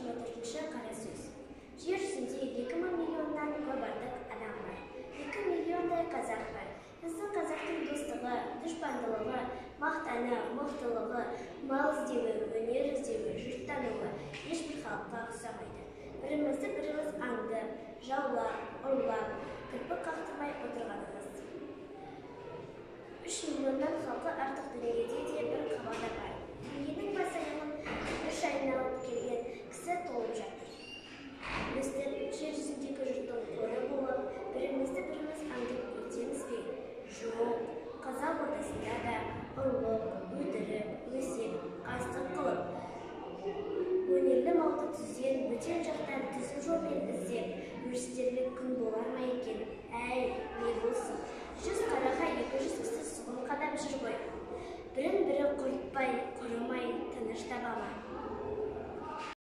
24 қара сөз. Жер жүзінде 2 миллионнан көп артық адам бар. 2 миллиондай қазақ бар. Біздің қазақтың достығы, дұшпандылығы, мақтаны, мықтылығы, мал іздеуі, өнер іздеуі, жұрт тануы ешбір халыққа ұқсамайды. Бірімізді біріміз аңды, жаулап, ұрлап, кірпік қақтырмай отырғанымыз. 3 миллионнан халқы артық дүниеде де бір қабада бар. Дүниенің бас-аяғын үш айналып келген кісі толып жатыр. Біздер жер жүзіндегі жұрттың қоры болып, бірімізді біріміз аңдып өтеміз бе? Жоқ, қазақ ортасында да ұрлық, өтірік, өсек, қастық қылып, өнерлі малды түзден, бөтен жақтан түзу жолмен іздеп, өрістерлік күн болар ма екен? Әй, не болсын? 100 қараға 200 кісі сұғын қадап жүр ғой. Бірін-бірі құртпай, құрымай, тыныш таба ма?